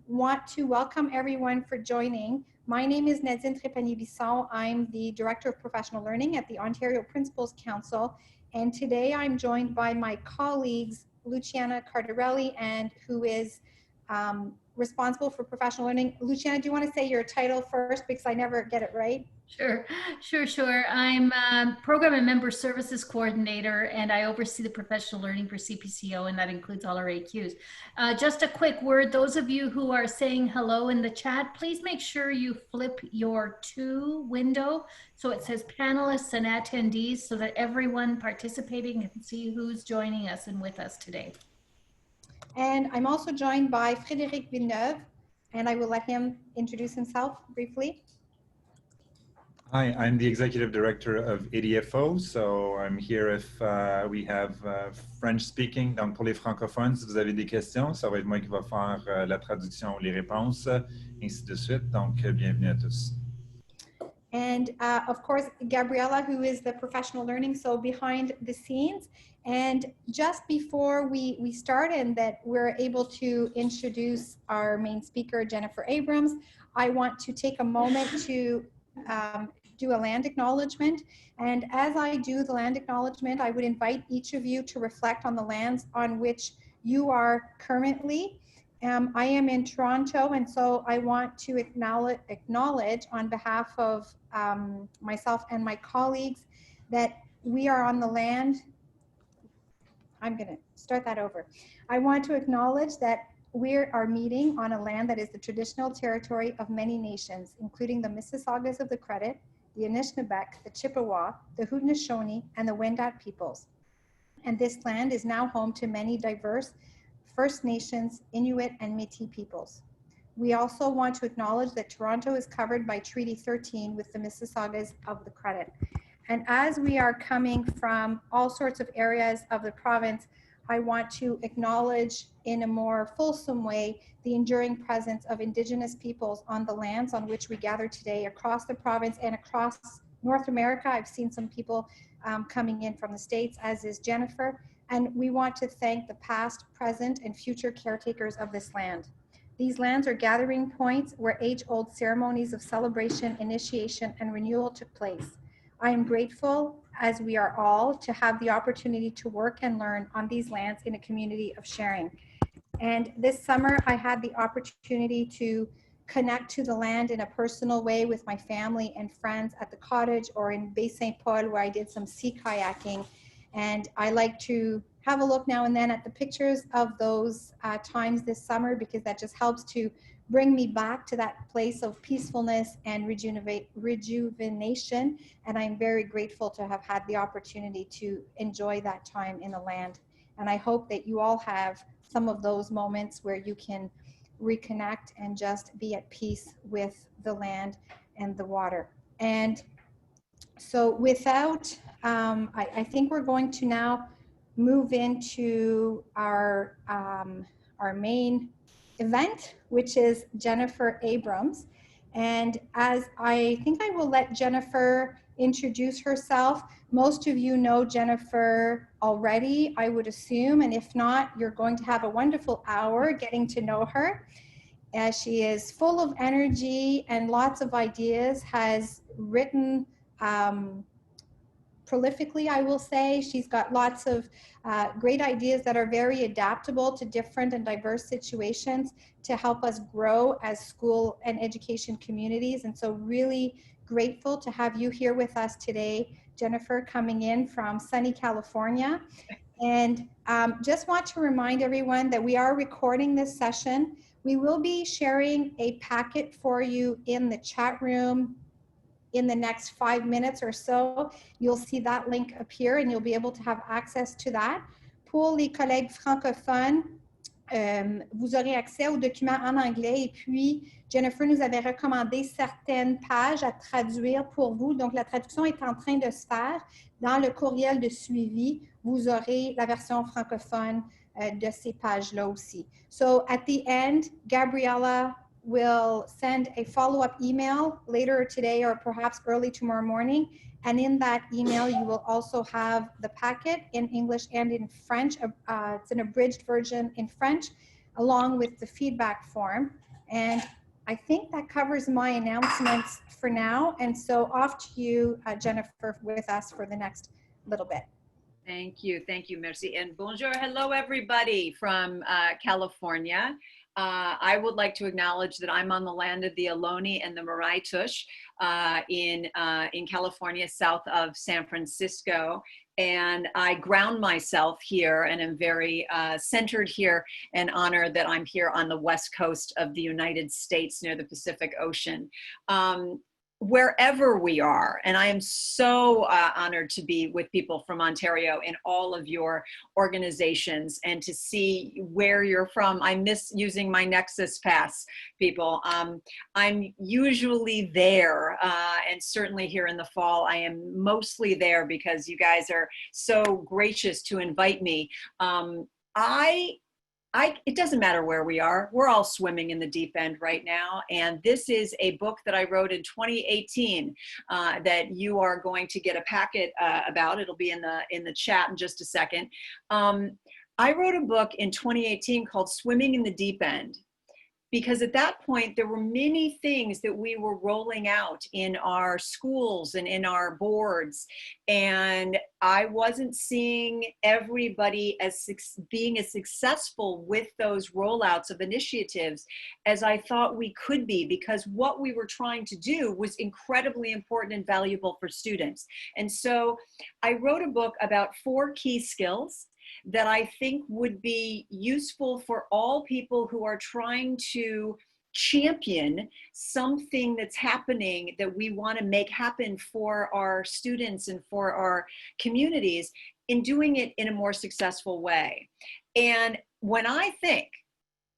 Want to welcome everyone for joining. My name is Nadine Trépanier-Bisson. I'm the Director of Professional Learning at the Ontario Principals Council, and today I'm joined by my colleagues, Luciana Cardarelli, and who is responsible for professional learning. Luciana, do you want to say your title first, because I never get it right? Sure. I'm Program and Member Services Coordinator, and I oversee the professional learning for CPCO, and that includes all our AQs. Just a quick word, those of you who are saying hello in the chat, please make sure you flip your to window so it says panelists and attendees so that everyone participating can see who's joining us and with us today. And I'm also joined by Frédéric Villeneuve, and I will let him introduce himself briefly. Hi, I'm the Executive Director of ADFO, so I'm here if we have French speaking. Donc pour les francophones, si vous avez des questions, ça va être moi qui va faire la traduction ou les réponses, ainsi de suite. Donc bienvenue à tous. And of course, Gabriella, who is the professional learning, so behind the scenes. And just before we start and that we're able to introduce our main speaker, Jennifer Abrams, I want to take a moment to do a land acknowledgement. And as I do the land acknowledgement, I would invite each of you to reflect on the lands on which you are currently. I am in Toronto, and so I want to acknowledge on behalf of myself and my colleagues that we are on the land. I'm going to start that over. I want to acknowledge that we are meeting on a land that is the traditional territory of many nations, including the Mississaugas of the Credit, the Anishinaabeg, the Chippewa, the Haudenosaunee, and the Wendat peoples. And this land is now home to many diverse First Nations, Inuit, and Métis peoples. We also want to acknowledge that Toronto is covered by Treaty 13 with the Mississaugas of the Credit. And as we are coming from all sorts of areas of the province, I want to acknowledge in a more fulsome way the enduring presence of Indigenous peoples on the lands on which we gather today across the province and across North America. I've seen some people coming in from the States, as is Jennifer. And we want to thank the past, present, and future caretakers of this land. These lands are gathering points where age-old ceremonies of celebration, initiation, and renewal took place. I am grateful, as we are all, to have the opportunity to work and learn on these lands in a community of sharing. And this summer, I had the opportunity to connect to the land in a personal way with my family and friends at the cottage or in Bay Saint Paul, where I did some sea kayaking. And I like to have a look now and then at the pictures of those times this summer, because that just helps to bring me back to that place of peacefulness and rejuvenation. And I'm very grateful to have had the opportunity to enjoy that time in the land. And I hope that you all have some of those moments where you can reconnect and just be at peace with the land and the water. And so without, I think we're going to now move into our main event, which is Jennifer Abrams. And as I think I will let Jennifer introduce herself. Most of you know Jennifer already, I would assume, and if not, you're going to have a wonderful hour getting to know her. She is full of energy and lots of ideas, has written prolifically, I will say. She's got lots of great ideas that are very adaptable to different and diverse situations to help us grow as school and education communities. And so really grateful to have you here with us today, Jennifer, coming in from sunny California. And just want to remind everyone that we are recording this session. We will be sharing a packet for you in the chat room in the next 5 minutes or so. You'll see that link appear and you'll be able to have access to that. Pour les collègues francophones, vous aurez accès aux documents en anglais, et puis Jennifer nous avait recommandé certaines pages à traduire pour vous. Donc la traduction est en train de se faire. Dans le courriel de suivi, vous aurez la version francophone de ces pages-là aussi. So at the end, Gabriella will send a follow-up email later today or perhaps early tomorrow morning. And in that email, you will also have the packet in English and in French. It's an abridged version in French along with the feedback form. And I think that covers my announcements for now. And so off to you, Jennifer, with us for the next little bit. Thank you, merci. And bonjour, hello everybody from California. I would like to acknowledge that I'm on the land of the Ohlone and the Maraitush in California, south of San Francisco. And I ground myself here and am very centered here and honored that I'm here on the west coast of the United States near the Pacific Ocean. Wherever we are, and I am so honored to be with people from Ontario in all of your organizations and to see where you're from. I miss using my Nexus Pass, people. I'm usually there, and certainly here in the fall, I am mostly there because you guys are so gracious to invite me. It doesn't matter where we are. We're all swimming in the deep end right now. And this is a book that I wrote in 2018 that you are going to get a packet about. It'll be in the chat in just a second. I wrote a book in 2018 called Swimming in the Deep End, because at that point, there were many things that we were rolling out in our schools and in our boards. And I wasn't seeing everybody as being as successful with those rollouts of initiatives as I thought we could be, because what we were trying to do was incredibly important and valuable for students. And so I wrote a book about 4 key skills that I think would be useful for all people who are trying to champion something that's happening that we want to make happen for our students and for our communities, in doing it in a more successful way. And when I think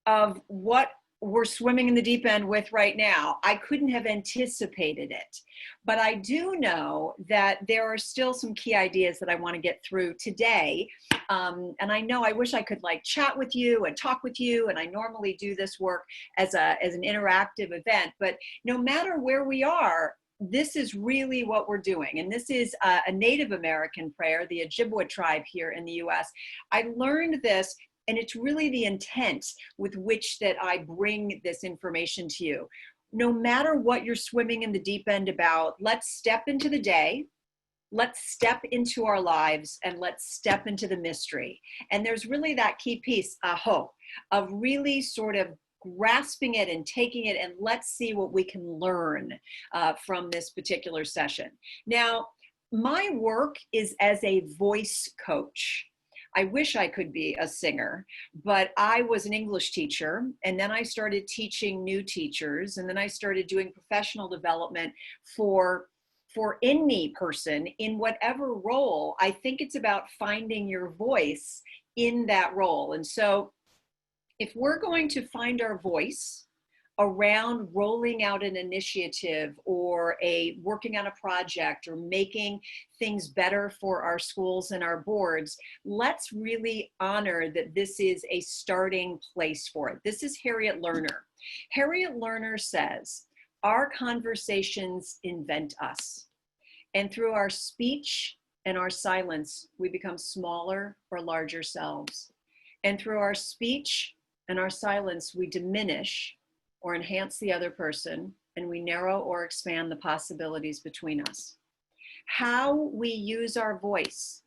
of what we're swimming in the deep end with right now, I couldn't have anticipated it. But I do know that there are still some key ideas that I want to get through today. And I know I wish I could like chat with you and talk with you. And I normally do this work as an interactive event. But no matter where we are, this is really what we're doing. And this is a Native American prayer, the Ojibwa tribe here in the US. I learned this, and it's really the intent with which that I bring this information to you. No matter what you're swimming in the deep end about, let's step into the day, let's step into our lives, and let's step into the mystery. And there's really that key piece, aho, of really sort of grasping it and taking it, and let's see what we can learn from this particular session. Now, my work is as a voice coach. I wish I could be a singer, but I was an English teacher, and then I started teaching new teachers, and then I started doing professional development for any person in whatever role. I think it's about finding your voice in that role. And so if we're going to find our voice around rolling out an initiative or working on a project or making things better for our schools and our boards, let's really honor that this is a starting place for it. This is Harriet Lerner. Harriet Lerner says, our conversations invent us. And through our speech and our silence, we become smaller or larger selves. And through our speech and our silence, we diminish or enhance the other person, and we narrow or expand the possibilities between us. How we use our voice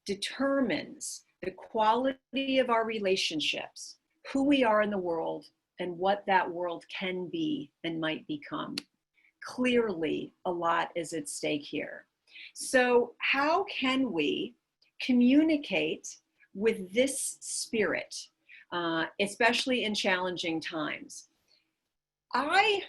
determines the quality of our relationships, who we are in the world, and what that world can be and might become. Clearly, a lot is at stake here. So how can we communicate with this spirit, especially in challenging times? I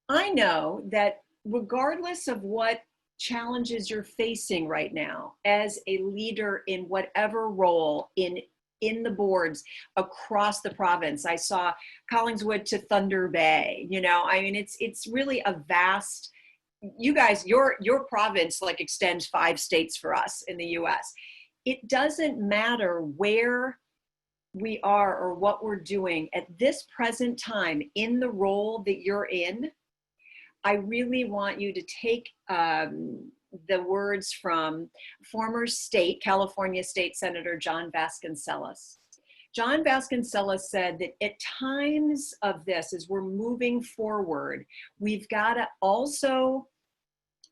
know that regardless of what challenges you're facing right now as a leader in whatever role in the boards across the province, I saw Collingswood to Thunder Bay, you know, I mean, it's really a vast, you guys, your province like extends 5 states for us in the US. It doesn't matter where we are or what we're doing at this present time in the role that you're in. I really want you to take the words from former California State Senator John Vasconcellos. John Vasconcelos said that at times of this, as we're moving forward, we've got to also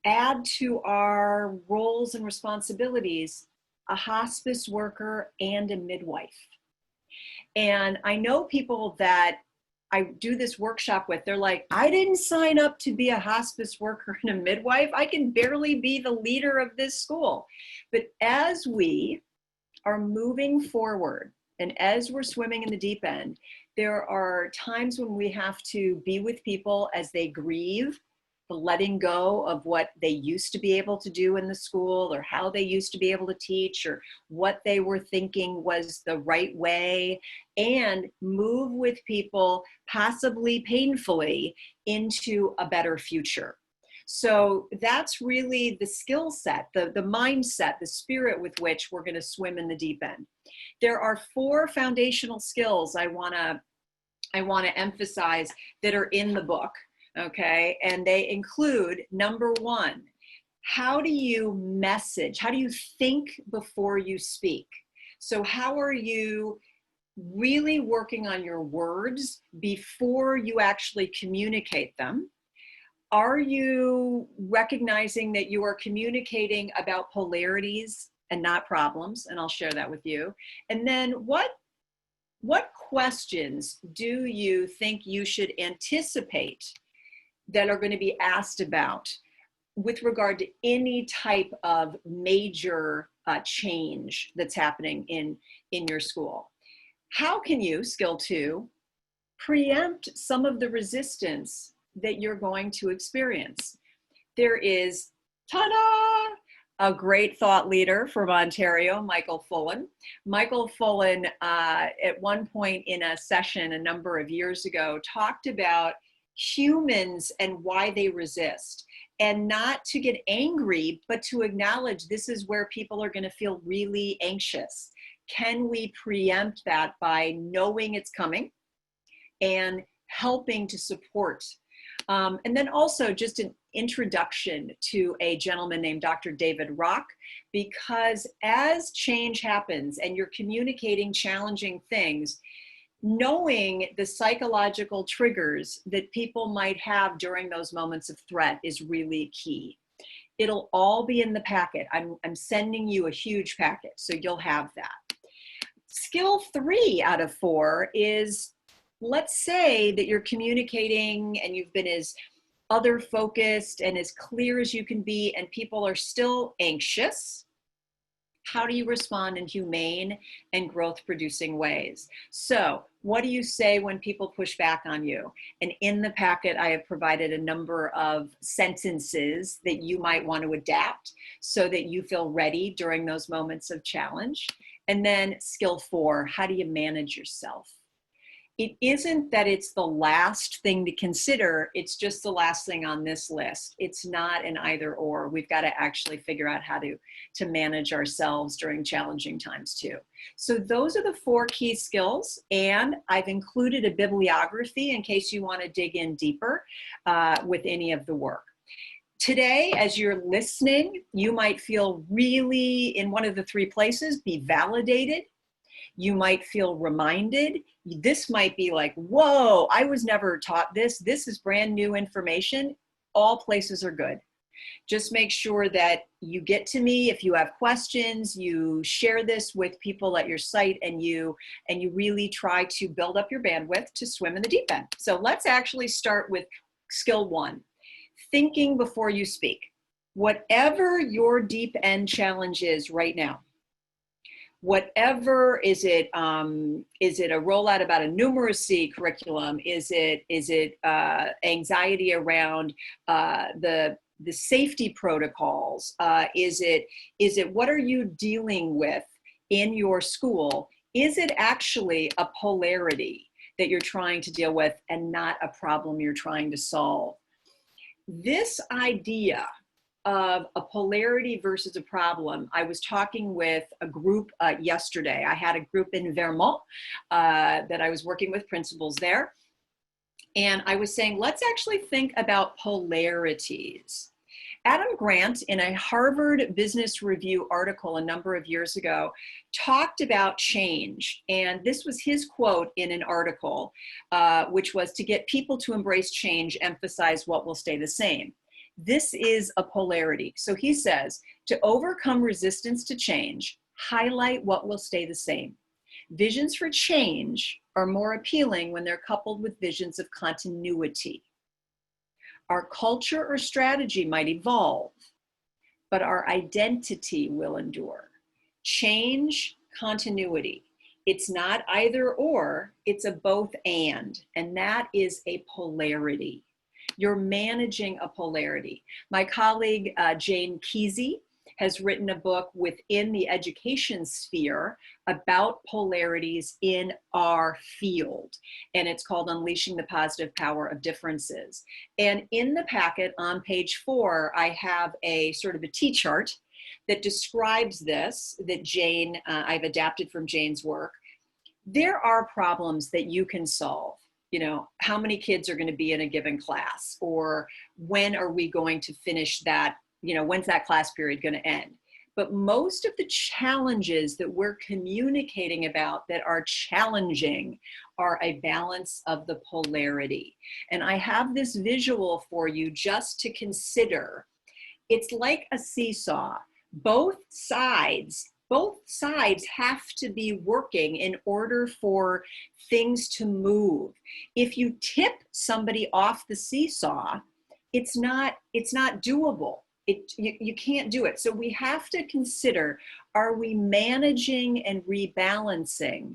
add to our roles and responsibilities a hospice worker and a midwife. And I know people that I do this workshop with, they're like, I didn't sign up to be a hospice worker and a midwife. I can barely be the leader of this school. But as we are moving forward and as we're swimming in the deep end, there are times when we have to be with people as they grieve, the letting go of what they used to be able to do in the school, or how they used to be able to teach, or what they were thinking was the right way, and move with people, possibly painfully, into a better future. So that's really the skill set, the mindset, the spirit with which we're going to swim in the deep end. There are 4 foundational skills I want to emphasize that are in the book. Okay, and they include, number 1, how do you message? How do you think before you speak? So how are you really working on your words before you actually communicate them? Are you recognizing that you are communicating about polarities and not problems? And I'll share that with you. And then what questions do you think you should anticipate that are going to be asked about with regard to any type of major change that's happening in your school? How can you, skill 2, preempt some of the resistance that you're going to experience? There is, ta-da, a great thought leader from Ontario, Michael Fullan. Michael Fullan, at one point in a session a number of years ago, talked about humans and why they resist, and not to get angry, but to acknowledge this is where people are going to feel really anxious. Can we preempt that by knowing it's coming and helping to support? And then also just an introduction to a gentleman named Dr. David Rock, because as change happens and you're communicating challenging things, knowing the psychological triggers that people might have during those moments of threat is really key. It'll all be in the packet. I'm sending you a huge packet, so you'll have that. Skill 3 out of 4 is, let's say that you're communicating and you've been as other focused and as clear as you can be, and people are still anxious. How do you respond in humane and growth-producing ways? So what do you say when people push back on you? And in the packet, I have provided a number of sentences that you might want to adapt so that you feel ready during those moments of challenge. And then skill 4, how do you manage yourself? It isn't that it's the last thing to consider, it's just the last thing on this list. It's not an either or. We've got to actually figure out how to manage ourselves during challenging times too. So those are the 4 key skills, and I've included a bibliography in case you want to dig in deeper with any of the work. Today, as you're listening, you might feel really in one of the 3 places, be validated. You might feel reminded. This might be like, whoa, I was never taught this. This is brand new information. All places are good. Just make sure that you get to me if you have questions, you share this with people at your site, and you really try to build up your bandwidth to swim in the deep end. So let's actually start with skill 1, thinking before you speak. Whatever your deep end challenge is right now, whatever, is it a rollout about a numeracy curriculum? Is it anxiety around the safety protocols? Is it what are you dealing with in your school? Is it actually a polarity that you're trying to deal with and not a problem you're trying to solve? This idea of a polarity versus a problem. I was talking with a group yesterday. I had a group in Vermont that I was working with, principals there. And I was saying, let's actually think about polarities. Adam Grant, in a Harvard Business Review article a number of years ago, talked about change. And this was his quote in an article, which was, to get people to embrace change, emphasize what will stay the same. This is a polarity. So he says, to overcome resistance to change, highlight what will stay the same. Visions for change are more appealing when they're coupled with visions of continuity. Our culture or strategy might evolve, but our identity will endure. Change, continuity. It's not either or, it's a both and that is a polarity. You're managing a polarity. My colleague, Jane Kesey, has written a book within the education sphere about polarities in our field. And it's called Unleashing the Positive Power of Differences. And in the packet on page 4, I have a sort of a T-chart that describes this, that Jane, I've adapted from Jane's work. There are problems that you can solve. You know, how many kids are going to be in a given class? Or when are we going to finish that? You know, when's that class period going to end? But most of the challenges that we're communicating about that are challenging are a balance of the polarity. And I have this visual for you just to consider. It's like a seesaw. Both sides have to be working in order for things to move. If you tip somebody off the seesaw, it's not doable. You can't do it. So we have to consider, are we managing and rebalancing,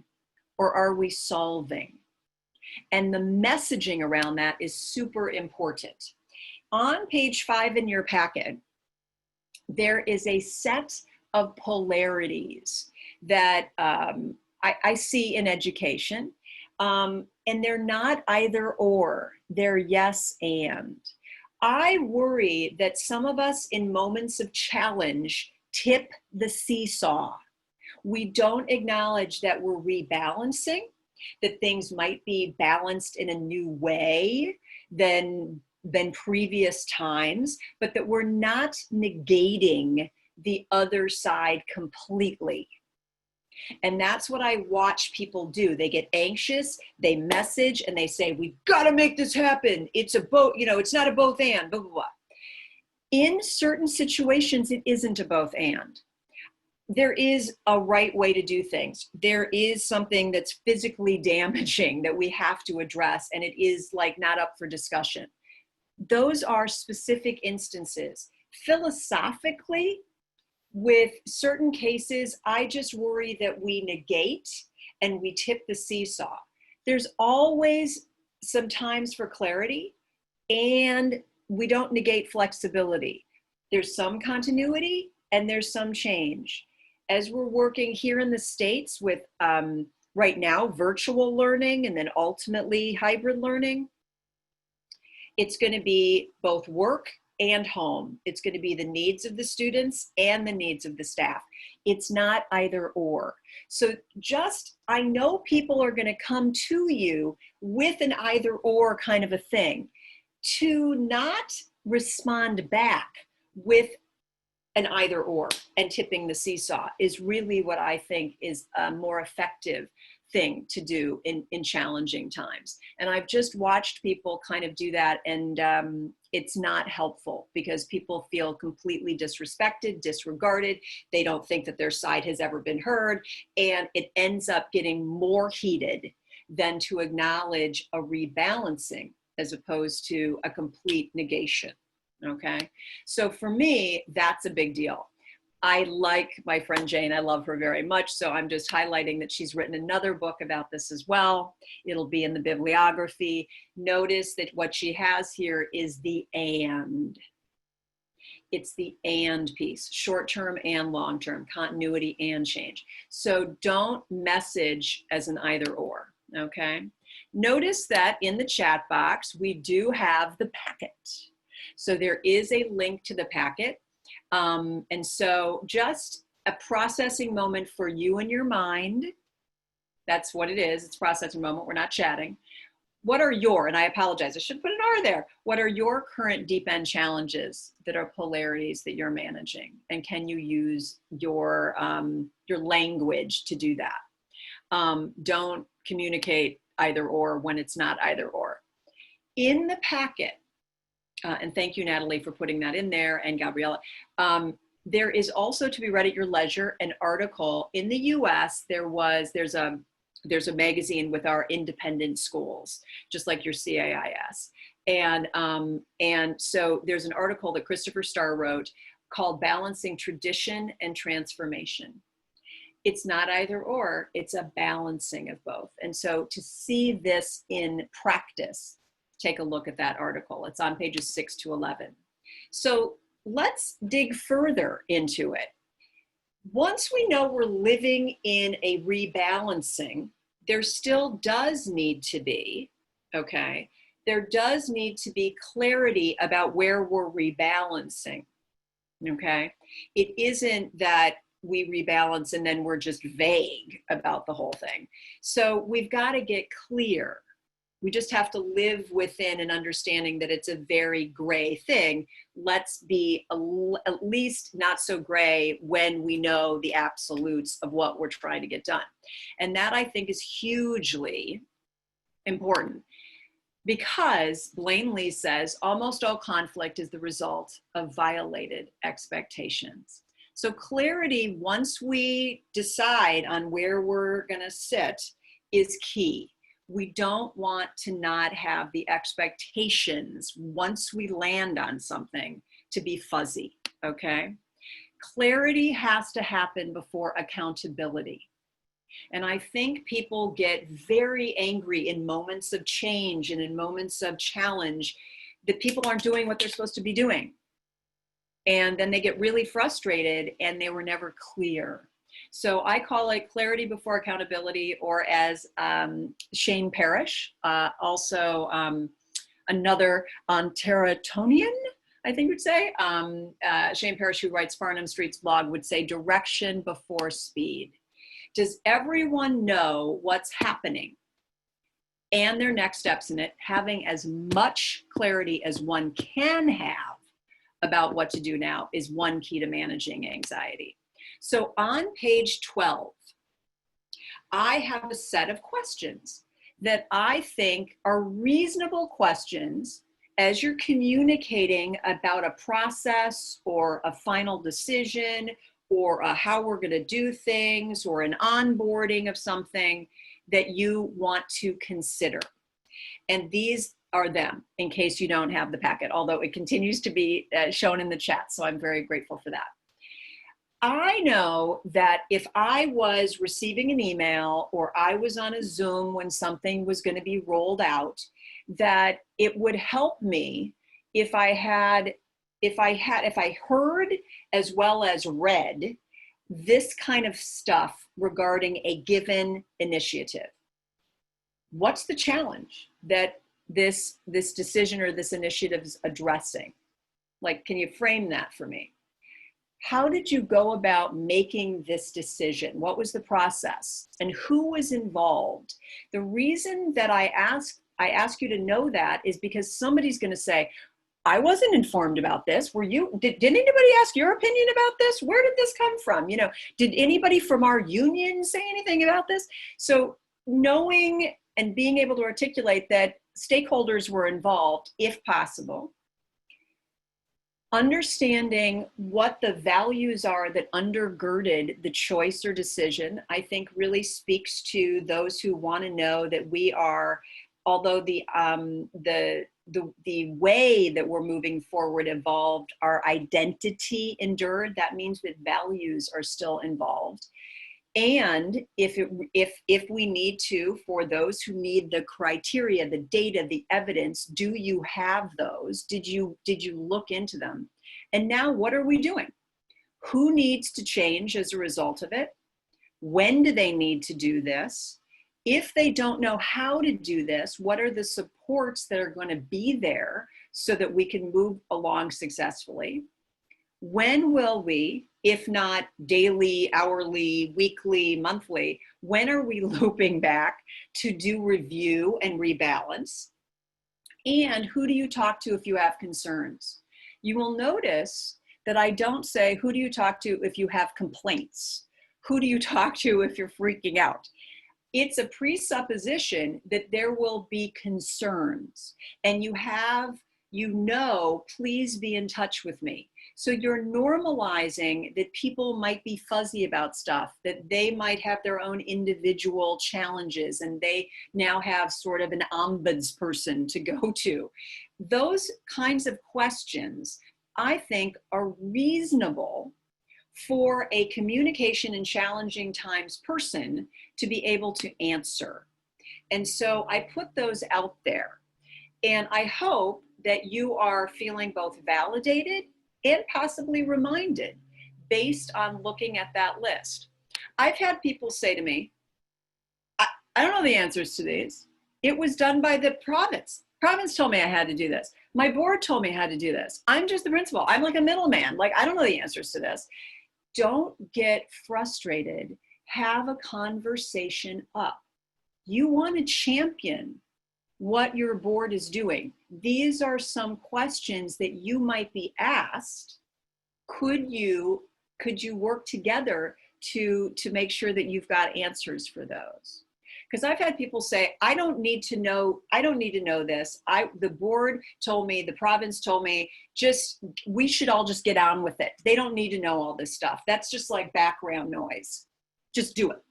or are we solving? And the messaging around that is super important. On page 5 in your packet, there is a set of polarities that I see in education, and they're not either or, they're yes and. I worry that some of us in moments of challenge tip the seesaw. We don't acknowledge that we're rebalancing, that things might be balanced in a new way than previous times, but that we're not negating the other side completely. And that's what I watch people do. They get anxious, they message, and they say, we've got to make this happen. It's a both, you know, it's not a both and, blah, blah, blah. In certain situations, it isn't a both and. There is a right way to do things. There is something that's physically damaging that we have to address, and it is like not up for discussion. Those are specific instances. Philosophically, with certain cases, I just worry that we negate and we tip the seesaw. There's always some times for clarity, and we don't negate flexibility. There's some continuity and there's some change. As we're working here in the States with right now virtual learning and then ultimately hybrid learning, it's going to be both work and home. It's going to be the needs of the students and the needs of the staff. It's not either or. So I know people are going to come to you with an either or kind of a thing. To not respond back with an either or and tipping the seesaw is really what I think is a more effective thing to do in challenging times. And I've just watched people kind of do that, and it's not helpful because people feel completely disrespected, disregarded. They don't think that their side has ever been heard, and it ends up getting more heated than to acknowledge a rebalancing as opposed to a complete negation. Okay, so for me, that's a big deal. I like my friend Jane. I love her very much. So I'm just highlighting that she's written another book about this as well. It'll be in the bibliography. Notice that what she has here is the and. It's the and piece, short-term and long-term, continuity and change. So don't message as an either or, okay? Notice that in the chat box, we do have the packet. So there is a link to the packet. And so just a processing moment for you and your mind. That's what it is. It's a processing moment. We're not chatting. what are your, and I apologize, I should put an R there. What are your current deep end challenges that are polarities that you're managing? And can you use your language to do that? Don't communicate either or when it's not either or. In the packet, and thank you, Natalie, for putting that in there, and Gabriella, there is also, to be read at your leisure, an article. In the US, there's a magazine with our independent schools, just like your CAIS. And so there's an article that Christopher Starr wrote called Balancing Tradition and Transformation. It's not either or, it's a balancing of both. And so to see this in practice, take a look at that article. It's on pages 6 to 11. So let's dig further into it. Once we know we're living in a rebalancing, there still does need to be, okay, there does need to be clarity about where we're rebalancing, okay? It isn't that we rebalance and then we're just vague about the whole thing. So we've got to get clear. We just have to live within an understanding that it's a very gray thing. Let's be at least not so gray when we know the absolutes of what we're trying to get done. And that, I think, is hugely important, because Blaine Lee says almost all conflict is the result of violated expectations. So clarity, once we decide on where we're going to sit, is key. We don't want to not have the expectations once we land on something to be fuzzy, okay? Clarity has to happen before accountability. And I think people get very angry in moments of change and in moments of challenge that people aren't doing what they're supposed to be doing. And then they get really frustrated and they were never clear. So I call it clarity before accountability, or as Shane Parrish, also another Ontaritonian, I think would say, Shane Parrish, who writes Farnham Street's blog, would say direction before speed. Does everyone know what's happening and their next steps in it? Having as much clarity as one can have about what to do now is one key to managing anxiety. So on page 12, I have a set of questions that I think are reasonable questions as you're communicating about a process or a final decision or how we're going to do things or an onboarding of something that you want to consider. And these are them, in case you don't have the packet, although it continues to be shown in the chat. So I'm very grateful for that. I know that if I was receiving an email or I was on a Zoom when something was going to be rolled out, that it would help me if I heard as well as read this kind of stuff regarding a given initiative. What's the challenge that this decision or this initiative is addressing? Like, can you frame that for me? How did you go about making this decision? What was the process? And who was involved? The reason that I ask you to know that is because somebody's going to say, I wasn't informed about this. Were you? Did anybody ask your opinion about this? Where did this come from? You know, did anybody from our union say anything about this? So knowing and being able to articulate that stakeholders were involved, if possible. Understanding what the values are that undergirded the choice or decision, I think really speaks to those who want to know that we are, although the way that we're moving forward evolved, our identity endured. That means that values are still involved. And if we need to, for those who need the criteria, the data, the evidence, do you have those? Did you look into them? And now what are we doing? Who needs to change as a result of it? When do they need to do this? If they don't know how to do this, what are the supports that are going to be there so that we can move along successfully? When will we, if not daily, hourly, weekly, monthly, when are we looping back to do review and rebalance? And who do you talk to if you have concerns? You will notice that I don't say, who do you talk to if you have complaints? Who do you talk to if you're freaking out? It's a presupposition that there will be concerns, and please be in touch with me. So you're normalizing that people might be fuzzy about stuff, that they might have their own individual challenges, and they now have sort of an ombudsperson to go to. Those kinds of questions, I think, are reasonable for a communication in challenging times person to be able to answer. And so I put those out there. And I hope that you are feeling both validated and possibly reminded based on looking at that list. I've had people say to me, I don't know the answers to these. It was done by the province. Province told me I had to do this. My board told me I had to do this. I'm just the principal. I'm like a middleman. Like, I don't know the answers to this. Don't get frustrated. Have a conversation up. You want to champion what your board is doing. These are some questions that you might be asked. Could you work together to make sure that you've got answers for those? Because I've had people say, I don't need to know this. The board told me, the province told me, we should all just get on with it. They don't need to know all this stuff. That's just like background noise. Just do it.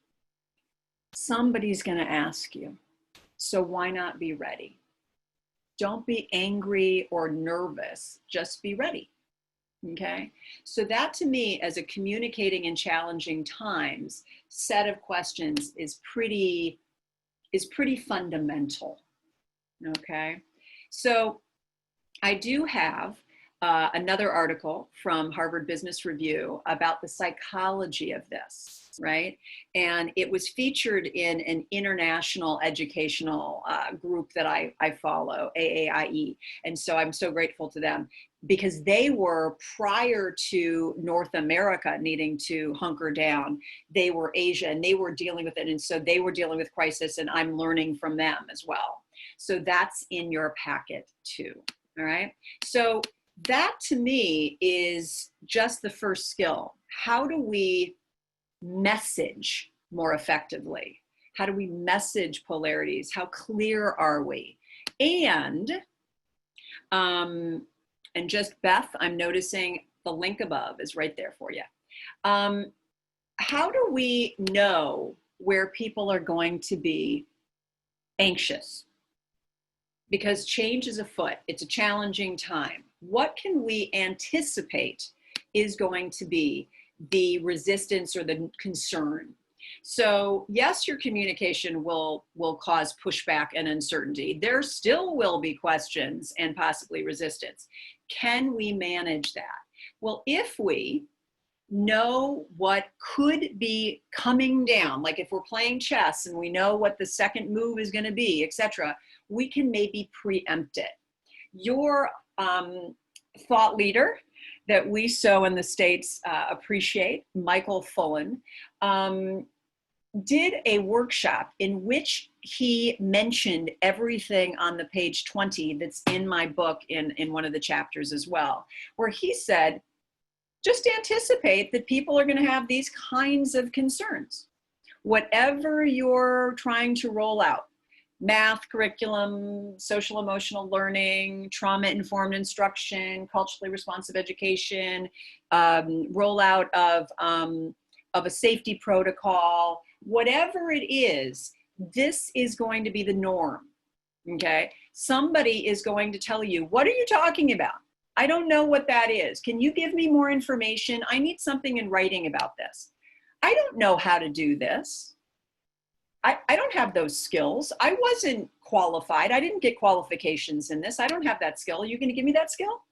Somebody's going to ask you. So why not be ready? Don't be angry or nervous. Just be ready. Okay? So that, to me, as a communicating in challenging times set of questions is pretty fundamental. Okay? So I do have another article from Harvard Business Review about the psychology of this, right? And it was featured in an international educational group that I follow, AAIE. And so I'm so grateful to them, because they were, prior to North America needing to hunker down, they were Asia and they were dealing with it. And so they were dealing with crisis, and I'm learning from them as well. So that's in your packet too, all right? So that, to me, is just the first skill. How do we message more effectively? How do we message polarities? How clear are we? And just, Beth, I'm noticing the link above is right there for you. How do we know where people are going to be anxious? Because change is afoot. It's a challenging time. What can we anticipate is going to be the resistance or the concern? So yes, your communication will cause pushback and uncertainty. There still will be questions and possibly resistance. Can we manage that? Well, if we know what could be coming down, like if we're playing chess and we know what the second move is going to be, etc., we can maybe preempt it. Your thought leader that we so in the States appreciate, Michael Fullen, did a workshop in which he mentioned everything on the page 20 that's in my book in one of the chapters as well, where he said, just anticipate that people are going to have these kinds of concerns. Whatever you're trying to roll out, math curriculum, social emotional learning, trauma-informed instruction, culturally responsive education, rollout of a safety protocol, whatever it is, this is going to be the norm, okay? Somebody is going to tell you, what are you talking about? I don't know what that is. Can you give me more information? I need something in writing about this. I don't know how to do this. I don't have those skills. I wasn't qualified. I didn't get qualifications in this. I don't have that skill. Are you going to give me that skill?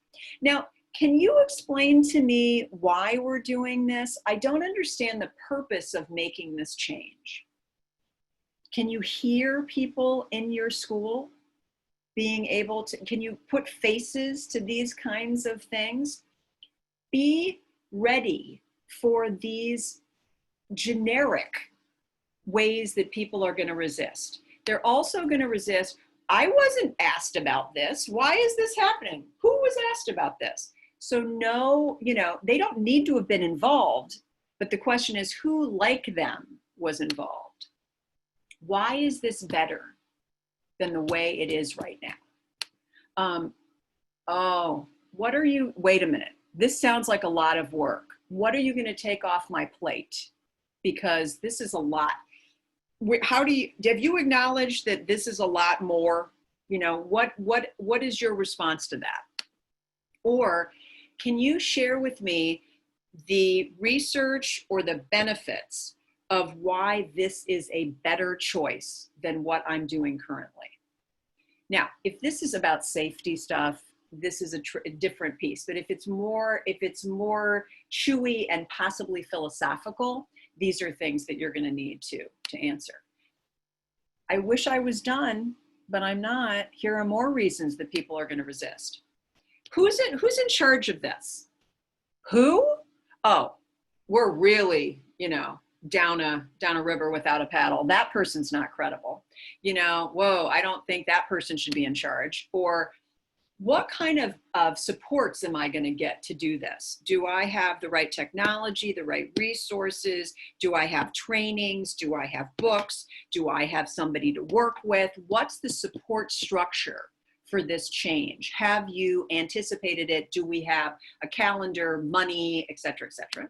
Now, can you explain to me why we're doing this? I don't understand the purpose of making this change. Can you hear people in your school being able to, can you put faces to these kinds of things? Be ready for these generic ways that people are going to resist. They're also going to resist, I wasn't asked about this. Why is this happening? Who was asked about this? So no, you know, they don't need to have been involved, but the question is who like them was involved? Why is this better than the way it is right now? Oh, what are you, wait a minute. This sounds like a lot of work. What are you going to take off my plate? Because this is a lot. How do you, have you acknowledged that this is a lot more? You know, what is your response to that? Or can you share with me the research or the benefits of why this is a better choice than what I'm doing currently? Now, if this is about safety stuff, this is a different piece. But if it's more chewy and possibly philosophical, these are things that you're going to need to answer. I wish I was done, but I'm not. Here are more reasons that people are going to resist. Who's in charge of this? Who? Oh, we're really, you know, down a river without a paddle. That person's not credible. You know, whoa, I don't think that person should be in charge. Or what kind of supports am I going to get to do this? Do I have the right technology, the right resources? Do I have trainings? Do I have books? Do I have somebody to work with? What's the support structure for this change? Have you anticipated it? Do we have a calendar, money, et cetera, et cetera?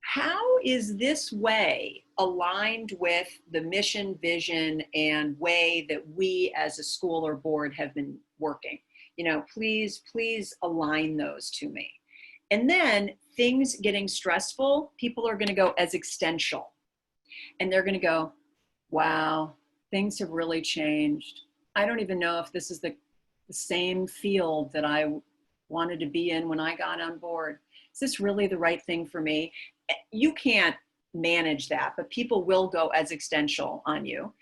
How is this way aligned with the mission, vision, and way that we as a school or board have been working? You know, please align those to me. And then things getting stressful, people are going to go existential. And they're going to go, wow, things have really changed. I don't even know if this is the same field that I wanted to be in when I got on board. Is this really the right thing for me? You can't manage that, but people will go existential on you.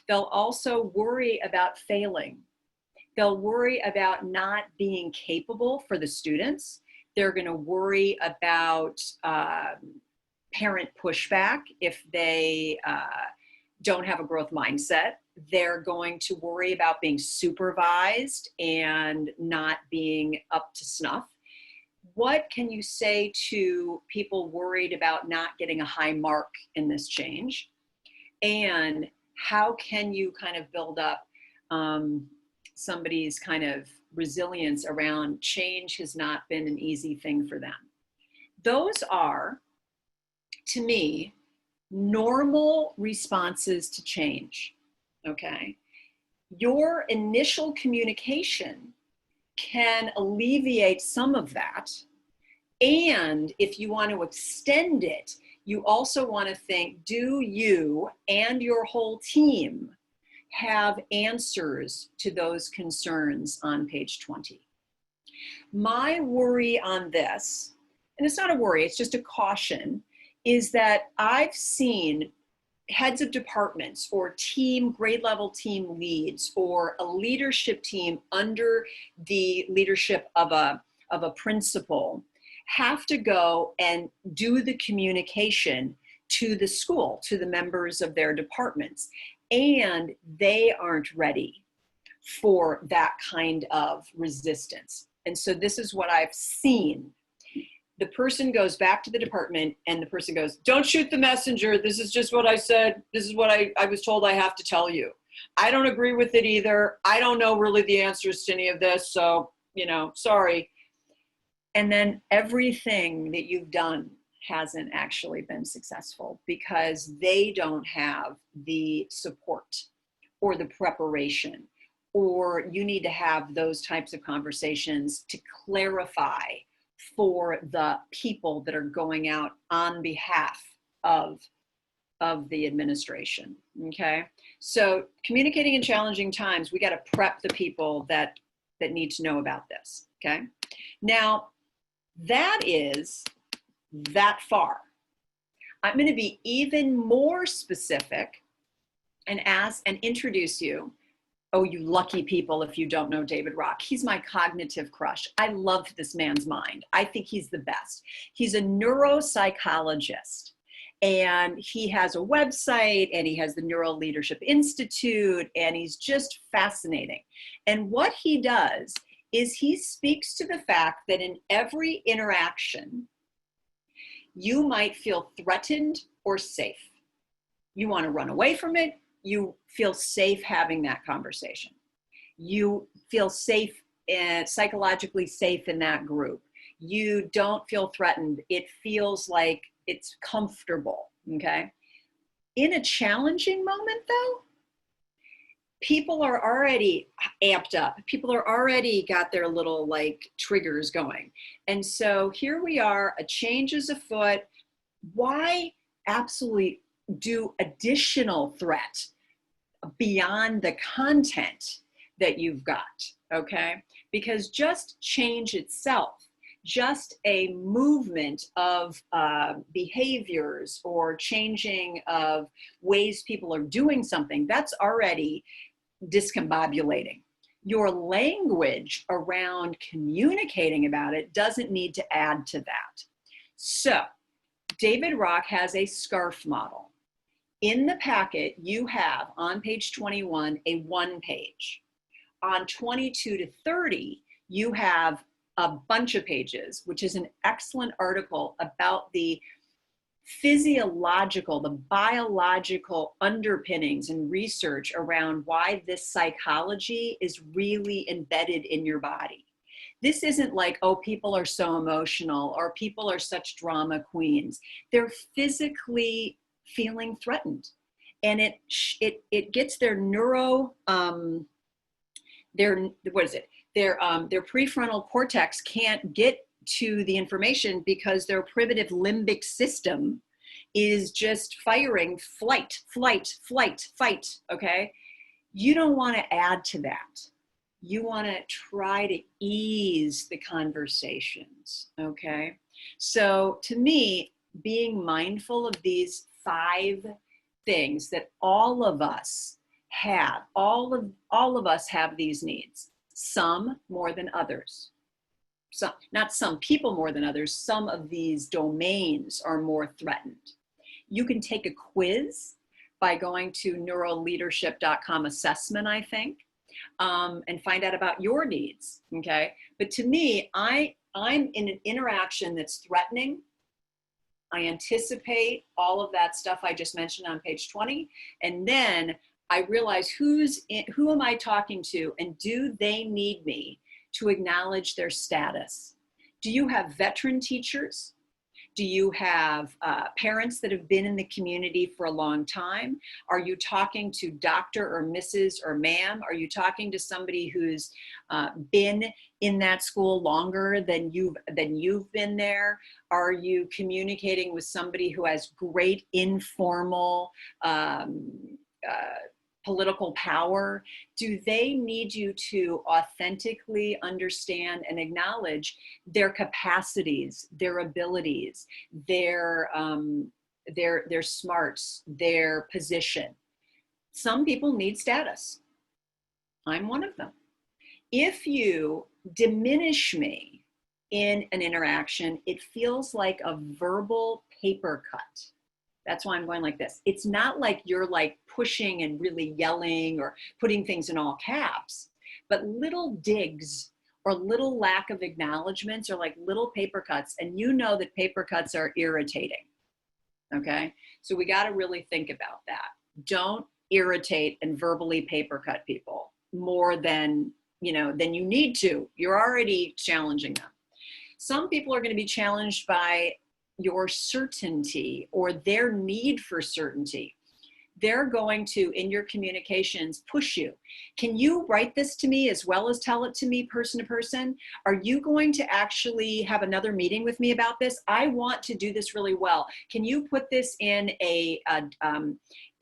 They'll also worry about failing. They'll worry about not being capable for the students. They're going to worry about parent pushback if they don't have a growth mindset. They're going to worry about being supervised and not being up to snuff. What can you say to people worried about not getting a high mark in this change? And how can you kind of build up somebody's kind of resilience around change has not been an easy thing for them? Those are, to me, normal responses to change, okay? Your initial communication can alleviate some of that. And if you want to extend it, you also want to think, do you and your whole team have answers to those concerns on page 20? My worry on this, and it's not a worry, it's just a caution, is that I've seen heads of departments or grade level team leads or a leadership team under the leadership of a principal have to go and do the communication to the school, to the members of their departments. And they aren't ready for that kind of resistance. And so this is what I've seen. The person goes back to the department and the person goes, don't shoot the messenger. This is just what I said. This is what I was told I have to tell you. I don't agree with it either. I don't know really the answers to any of this. So, you know, sorry. And then everything that you've done hasn't actually been successful because they don't have the support or the preparation, or you need to have those types of conversations to clarify for the people that are going out on behalf of the administration, okay? So communicating in challenging times, we got to prep the people that need to know about this, okay? Now, that is that far. I'm going to be even more specific and ask and introduce you Oh, you lucky people if you don't know David Rock. He's my cognitive crush. I love this man's mind. I think he's the best. He's a neuropsychologist, and he has a website, and he has the Neuro Leadership Institute, and he's just fascinating. And what he does is he speaks to the fact that in every interaction, you might feel threatened or safe. You want to run away from it. You feel safe having that conversation. You feel safe and psychologically safe in that group. You don't feel threatened. It feels like it's comfortable, okay? In a challenging moment though, people are already amped up. People are already got their little like triggers going. And so here we are, a change is afoot. Why absolutely do additional threat beyond the content that you've got, okay? Because just change itself, just a movement of behaviors or changing of ways people are doing something, that's already discombobulating. Your language around communicating about it doesn't need to add to that. So David Rock has a SCARF model. In the packet, you have on page 21, a 1-page. On 22 to 30, you have a bunch of pages, which is an excellent article about the physiological, the biological underpinnings and research around why this psychology is really embedded in your body. This isn't like, oh, people are so emotional or people are such drama queens. They're physically feeling threatened, and it gets their their prefrontal cortex can't get to the information because their primitive limbic system is just firing flight, flight, flight, fight, okay? You don't want to add to that. You want to try to ease the conversations, okay? So to me, being mindful of these 5 things that all of us have, all of us have these needs, some more than others. Some, not some people more than others, some of these domains are more threatened. You can take a quiz by going to neuroleadership.com assessment, I think, and find out about your needs, okay? But to me, I'm in an interaction that's threatening. I anticipate all of that stuff I just mentioned on page 20, and then I realize who am I talking to, and do they need me to acknowledge their status? Do you have veteran teachers? Do you have parents that have been in the community for a long time? Are you talking to Dr. or Mrs. or ma'am? Are you talking to somebody who's been in that school longer than you've been there? Are you communicating with somebody who has great informal political power? Do they need you to authentically understand and acknowledge their capacities, their abilities, their smarts, their position? Some people need status. I'm one of them. If you diminish me in an interaction, it feels like a verbal paper cut. That's why I'm going like this. It's not like you're like pushing and really yelling or putting things in all caps, but little digs or little lack of acknowledgements are like little paper cuts. And you know that paper cuts are irritating, okay? So we got to really think about that. Don't irritate and verbally paper cut people more than you need to. You're already challenging them. Some people are going to be challenged by your certainty or their need for certainty. They're going to, in your communications, push you. Can you write this to me as well as tell it to me person to person? Are you going to actually have another meeting with me about this? I want to do this really well. Can you put this in a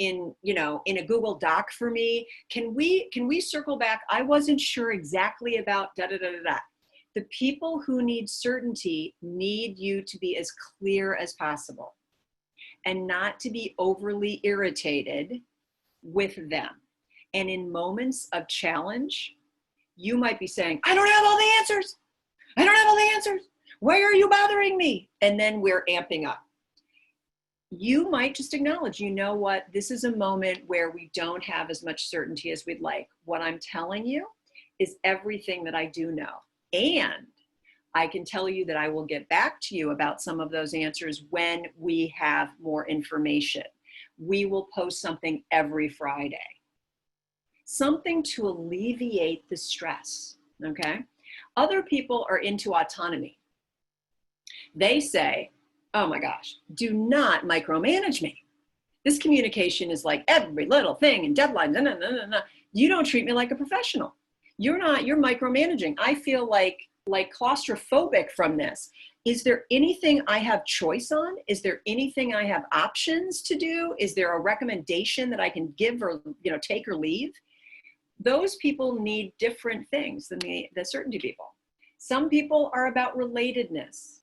Google Doc for me? Can we circle back? I wasn't sure exactly about da da da da da. The people who need certainty need you to be as clear as possible and not to be overly irritated with them. And in moments of challenge, you might be saying, I don't have all the answers. I don't have all the answers. Why are you bothering me? And then we're amping up. You might just acknowledge, you know what, this is a moment where we don't have as much certainty as we'd like. What I'm telling you is everything that I do know. And I can tell you that I will get back to you about some of those answers when we have more information. We will post something every Friday. Something to alleviate the stress, okay? Other people are into autonomy. They say, oh my gosh, do not micromanage me. This communication is like every little thing and deadlines. No. You don't treat me like a professional. You're micromanaging. I feel like claustrophobic from this. Is there anything I have choice on? Is there anything I have options to do? Is there a recommendation that I can give or take or leave? Those people need different things than the certainty people. Some people are about relatedness,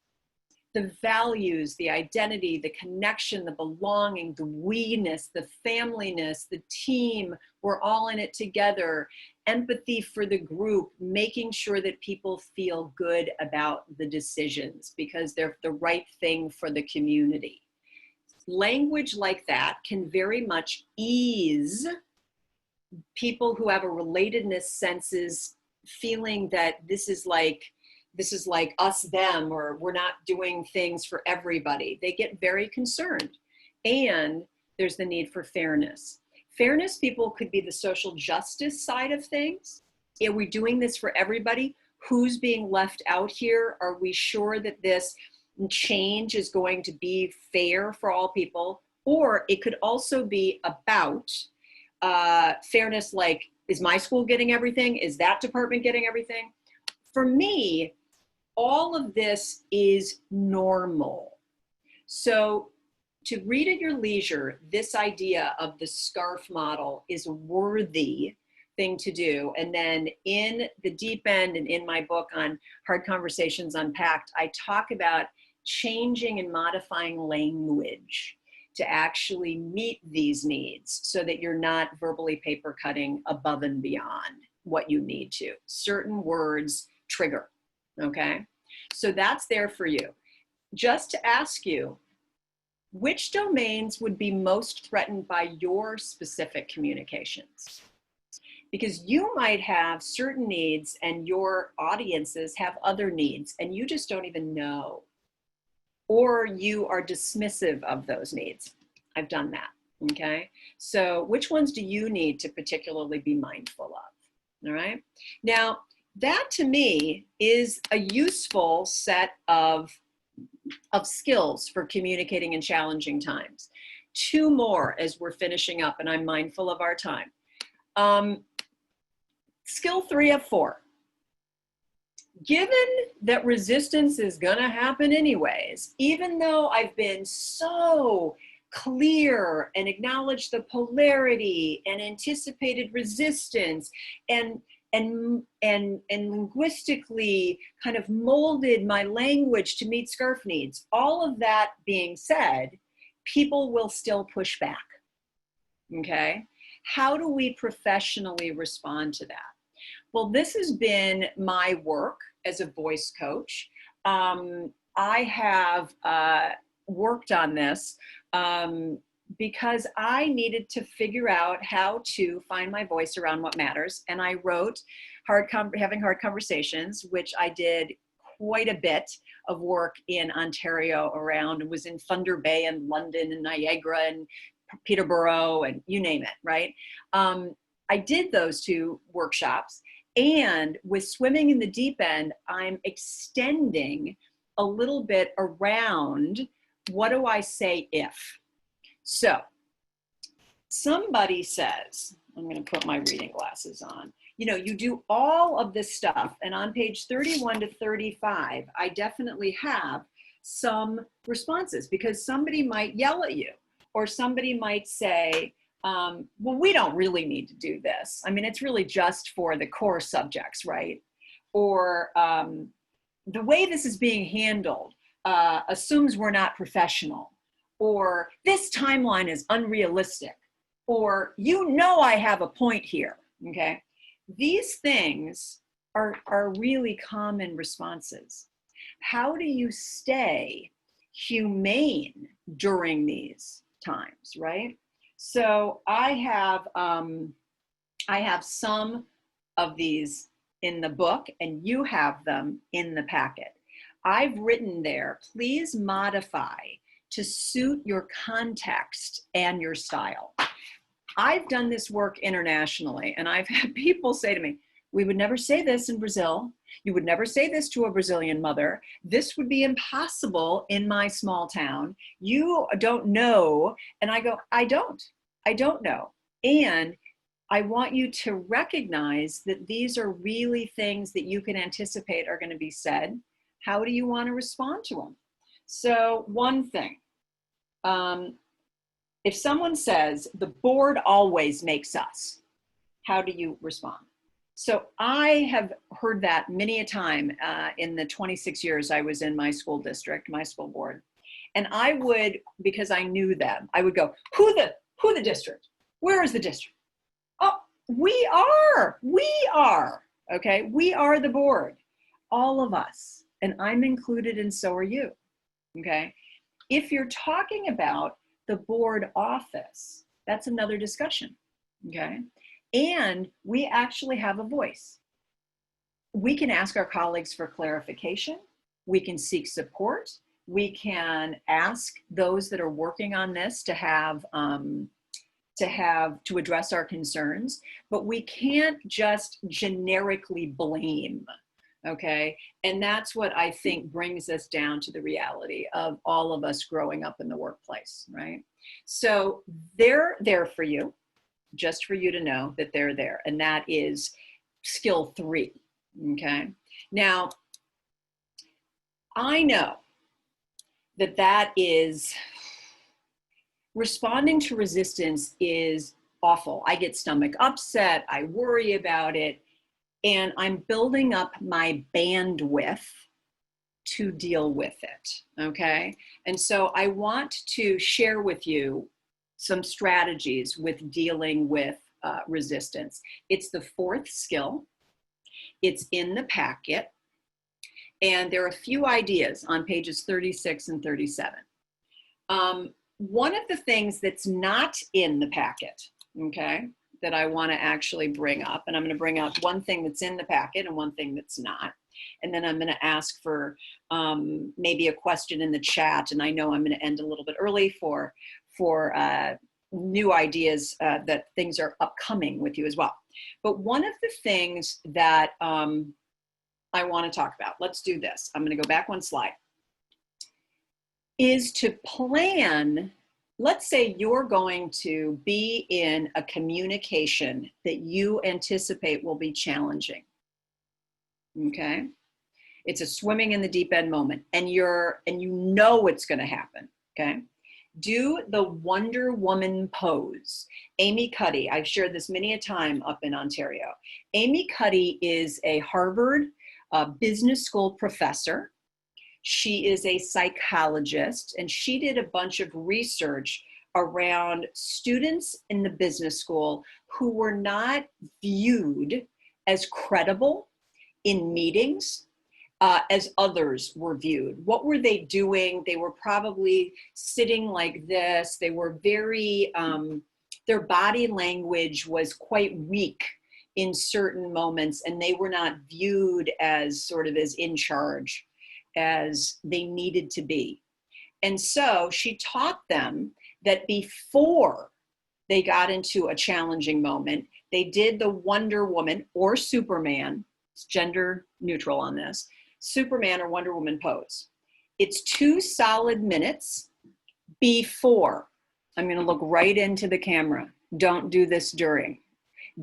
the values, the identity, the connection, the belonging, the we-ness, the familyness, the team. We're all in it together. Empathy for the group, making sure that people feel good about the decisions because they're the right thing for the community. Language like that can very much ease people who have a relatedness senses, feeling that this is like us, them, or we're not doing things for everybody. They get very concerned. And there's the need for fairness. Fairness people could be the social justice side of things. Are we doing this for everybody? Who's being left out here? Are we sure that this change is going to be fair for all people? Or it could also be about fairness, like, is my school getting everything? Is that department getting everything? For me, all of this is normal. So to read at your leisure, this idea of the SCARF model is a worthy thing to do. And then in the deep end and in my book on Hard Conversations Unpacked, I talk about changing and modifying language to actually meet these needs so that you're not verbally paper cutting above and beyond what you need to. Certain words trigger, okay? So that's there for you. Just to ask you, which domains would be most threatened by your specific communications? Because you might have certain needs and your audiences have other needs and you just don't even know. Or you are dismissive of those needs. I've done that, okay? So which ones do you need to particularly be mindful of, all right? Now, that to me is a useful set of skills for communicating in challenging times. Two more as we're finishing up, and I'm mindful of our time. Skill 3 of 4. Given that resistance is gonna happen anyways, even though I've been so clear and acknowledged the polarity and anticipated resistance and linguistically kind of molded my language to meet SCARF needs, all of that being said, people will still push back, okay? How do we professionally respond to that? Well, this has been my work as a voice coach. I have worked on this because I needed to figure out how to find my voice around what matters. And I wrote Having Hard Conversations, which I did quite a bit of work in Ontario around, and was in Thunder Bay and London and Niagara and Peterborough and you name it, right? I did those 2 workshops. And with Swimming in the Deep End, I'm extending a little bit around what do I say if. So somebody says, I'm going to put my reading glasses on. You know, you do all of this stuff, and on page 31 to 35, I definitely have some responses because somebody might yell at you, or somebody might say, well, we don't really need to do this. I mean, it's really just for the core subjects, right? Or the way this is being handled assumes we're not professional, or this timeline is unrealistic. or you know I have a point here, okay? These things are really common responses. How do you stay humane during these times, right? So I have some of these in the book, and you have them in the packet. I've written there, please modify to suit your context and your style. I've done this work internationally, and I've had people say to me, we would never say this in Brazil. You would never say this to a Brazilian mother. This would be impossible in my small town. You don't know. And I go, I don't know. And I want you to recognize that these are really things that you can anticipate are going to be said. How do you want to respond to them? So one thing, if someone says, the board always makes us, how do you respond? So I have heard that many a time in the 26 years I was in my school district, my school board. And I would, because I knew them, I would go, who the district? Where is the district? Oh, we are, okay? We are the board, all of us. And I'm included and so are you, okay? If you're talking about the board office, that's another discussion, okay? And we actually have a voice. We can ask our colleagues for clarification. We can seek support. We can ask those that are working on this to address our concerns, but we can't just generically blame, okay? And that's what I think brings us down to the reality of all of us growing up in the workplace, right? So they're there for you, just for you to know that they're there. And that is skill 3, okay? Now, I know that is, responding to resistance is awful. I get stomach upset, I worry about it, and I'm building up my bandwidth to deal with it, okay? And so I want to share with you some strategies with dealing with resistance. It's the 4th skill. It's in the packet. And there are a few ideas on pages 36 and 37. One of the things that's not in the packet, okay, that I want to actually bring up, and I'm going to bring up one thing that's in the packet and one thing that's not. And then I'm going to ask for maybe a question in the chat. And I know I'm going to end a little bit early for new ideas that things are upcoming with you as well. But one of the things that I want to talk about, let's do this. I'm going to go back one slide, is to plan. Let's say you're going to be in a communication that you anticipate will be challenging. Okay? It's a swimming in the deep end moment, and you know it's going to happen. Okay? Do the Wonder Woman pose. Amy Cuddy, I've shared this many a time up in Ontario. Amy Cuddy is a Harvard business school professor. She is a psychologist, and she did a bunch of research around students in the business school who were not viewed as credible in meetings as others were viewed. What were they doing? They were probably sitting like this. They were very, their body language was quite weak in certain moments, and they were not viewed as sort of as in charge as they needed to be. And so she taught them that before they got into a challenging moment, they did the Wonder Woman or Superman, it's gender neutral on this, Superman or Wonder Woman pose. It's 2 solid minutes before. I'm going to look right into the camera. Don't do this during.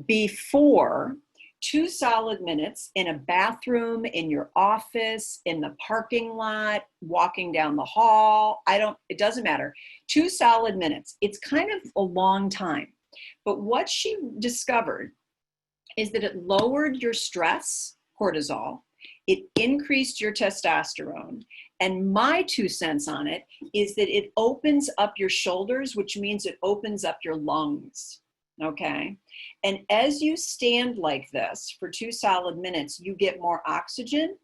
Before, 2 solid minutes in a bathroom, in your office, in the parking lot, walking down the hall. It doesn't matter. 2 solid minutes. It's kind of a long time. But what she discovered is that it lowered your stress, cortisol. It increased your testosterone. And my 2 cents on it is that it opens up your shoulders, which means it opens up your lungs. Okay. And as you stand like this for 2 solid minutes, you get more oxygen.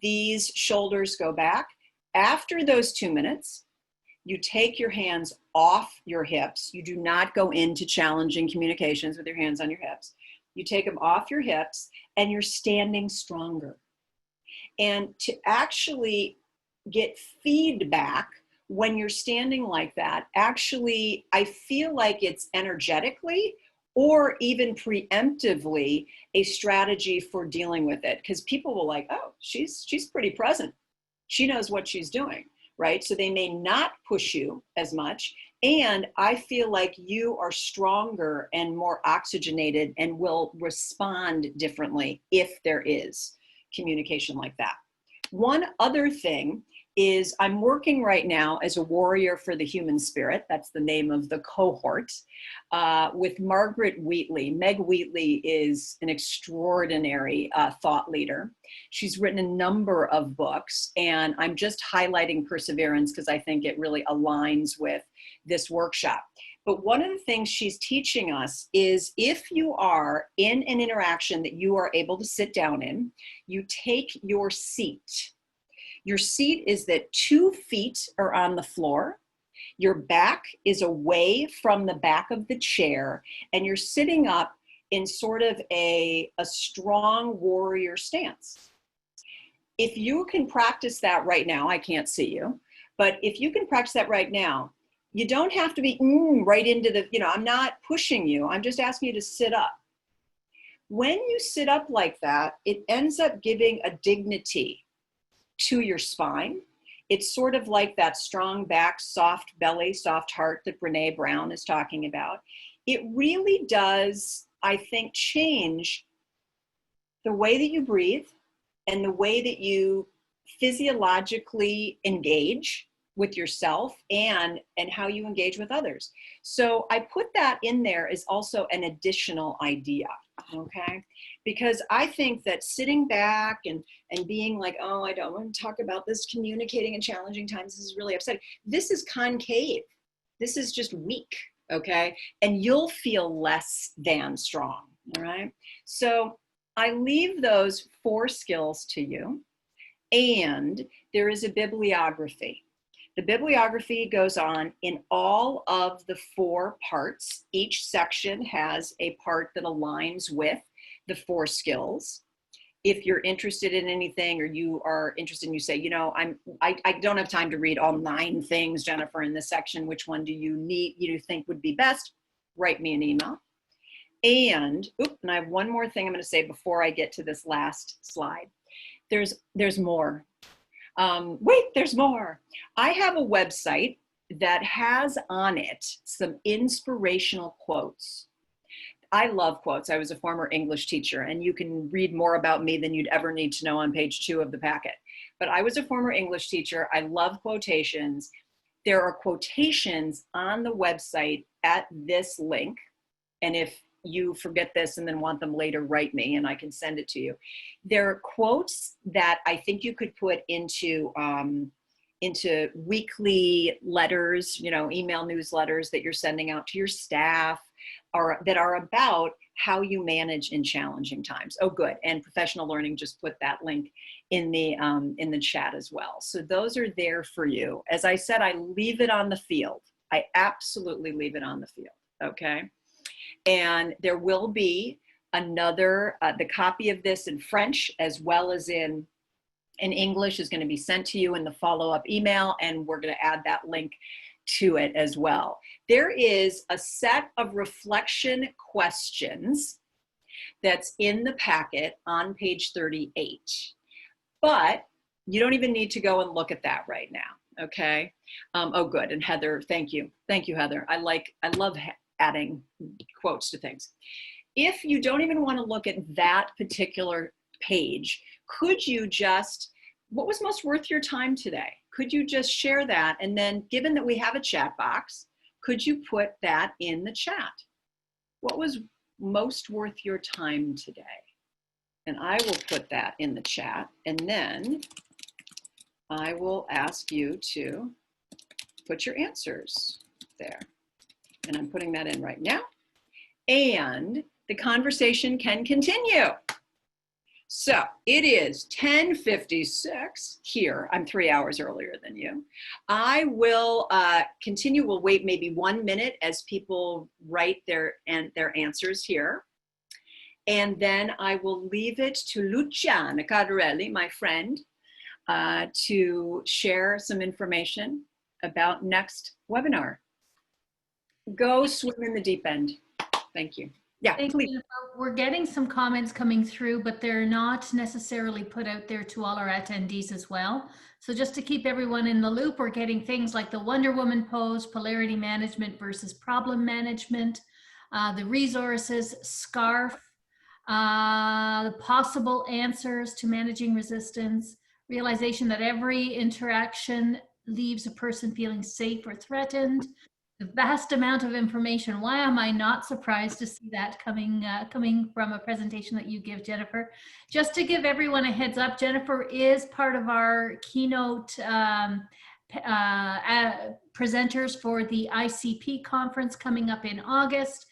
These shoulders go back. After those 2 minutes, you take your hands off your hips. You do not go into challenging communications with your hands on your hips. You take them off your hips and you're standing stronger. And to actually get feedback when you're standing like that, actually, I feel like it's energetically or even preemptively a strategy for dealing with it. Because people will like, oh, she's pretty present. She knows what she's doing, right? So they may not push you as much. And I feel like you are stronger and more oxygenated and will respond differently if there is communication like that. One other thing is I'm working right now as a warrior for the human spirit. That's the name of the cohort with Margaret Wheatley. Meg Wheatley is an extraordinary thought leader. She's written a number of books, and I'm just highlighting Perseverance because I think it really aligns with this workshop. But one of the things she's teaching us is if you are in an interaction that you are able to sit down in, you take your seat. Your seat is that 2 feet are on the floor, your back is away from the back of the chair, and you're sitting up in sort of a strong warrior stance. If you can practice that right now, I can't see you, but if you can practice that right now, you don't have to be right into the, I'm not pushing you, I'm just asking you to sit up. When you sit up like that, it ends up giving a dignity to your spine. It's sort of like that strong back, soft belly, soft heart that Brene Brown is talking about. It really does, I think, change the way that you breathe and the way that you physiologically engage with yourself and how you engage with others. So I put that in there as also an additional idea, okay? Because I think that sitting back and being like, oh, I don't want to talk about this, communicating in challenging times, this is really upsetting. This is concave. This is just weak, okay? And you'll feel less than strong, all right? So I leave those 4 skills to you, and there is a bibliography. The bibliography goes on in all of the 4 parts. Each section has a part that aligns with the 4 skills. If you're interested in anything, or you are interested and you say, I don't have time to read all 9 things, Jennifer, in this section. Which one do you think would be best? Write me an email. And I have one more thing I'm going to say before I get to this last slide. There's more. Wait, there's more. I have a website that has on it some inspirational quotes. I love quotes. I was a former English teacher, and you can read more about me than you'd ever need to know on page 2 of the packet. But I was a former English teacher. I love quotations. There are quotations on the website at this link. And if you forget this and then want them later, write me and I can send it to you. There are quotes that I think you could put into weekly letters, email newsletters that you're sending out to your staff, or that are about how you manage in challenging times. Oh, good. And Professional Learning just put that link in the chat as well. So those are there for you. As I said, I leave it on the field. I absolutely leave it on the field. Okay. And there will be another, the copy of this in French as well as in English is going to be sent to you in the follow-up email, and we're going to add that link to it as well. There is a set of reflection questions that's in the packet on page 38, but you don't even need to go and look at that right now. Okay. Oh, good. And Heather, thank you. Thank you, Heather. I love adding quotes to things. If you don't even want to look at that particular page, could you just, what was most worth your time today? Could you just share that? And then, given that we have a chat box, could you put that in the chat? What was most worth your time today? And I will put that in the chat, and then I will ask you to put your answers there. And I'm putting that in right now. And the conversation can continue. So it is 10:56 here. I'm 3 hours earlier than you. I will continue. We'll wait maybe 1 minute as people write their answers here. And then I will leave it to Luciana Cardarelli, my friend, to share some information about next webinar. Go swim in the deep end. Thank you. Yeah, Thank please. you. We're getting some comments coming through, but they're not necessarily put out there to all our attendees as well. So just to keep everyone in the loop, we're getting things like the Wonder Woman pose, polarity management versus problem management, the resources, SCARF, the possible answers to managing resistance, realization that every interaction leaves a person feeling safe or threatened, the vast amount of information. Why am I not surprised to see that coming from a presentation that you give, Jennifer? Just to give everyone a heads up, Jennifer is part of our keynote presenters for the ICP conference coming up in August.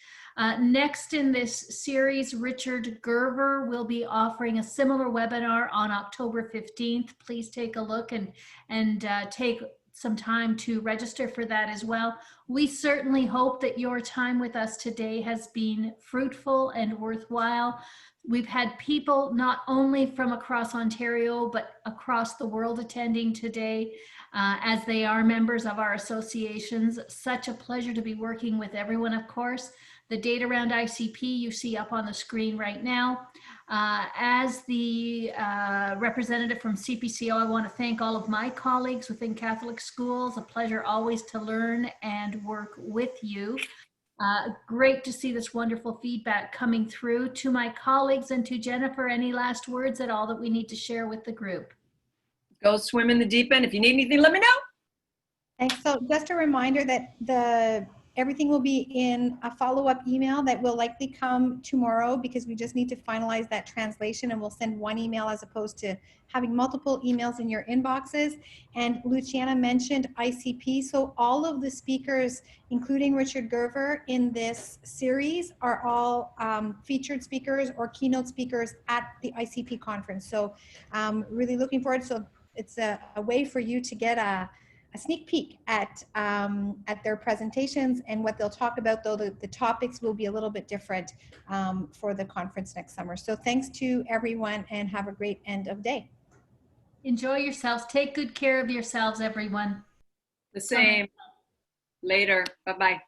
Next in this series, Richard Gerver will be offering a similar webinar on October 15th. Please take a look and take some time to register for that as well. We certainly hope that your time with us today has been fruitful and worthwhile. We've had people not only from across Ontario, but across the world attending today, as they are members of our associations. Such a pleasure to be working with everyone, of course. The data around ICP you see up on the screen right now. As the representative from CPCO, I want to thank all of my colleagues within Catholic schools. A pleasure always to learn and work with you. Great to see this wonderful feedback coming through. To my colleagues and to Jennifer, any last words at all that we need to share with the group? Go swim in the deep end. If you need anything, let me know. Thanks. So just a reminder that everything will be in a follow-up email that will likely come tomorrow, because we just need to finalize that translation, and we'll send one email as opposed to having multiple emails in your inboxes. And Luciana mentioned ICP. So all of the speakers, including Richard Gerver in this series, are all featured speakers or keynote speakers at the ICP conference. So really looking forward. So it's a way for you to get a sneak peek at their presentations and what they'll talk about, though the topics will be a little bit different for the conference next summer. So thanks to everyone, and have a great end of day. Enjoy yourselves. Take good care of yourselves, everyone. The same. Later. Bye-bye.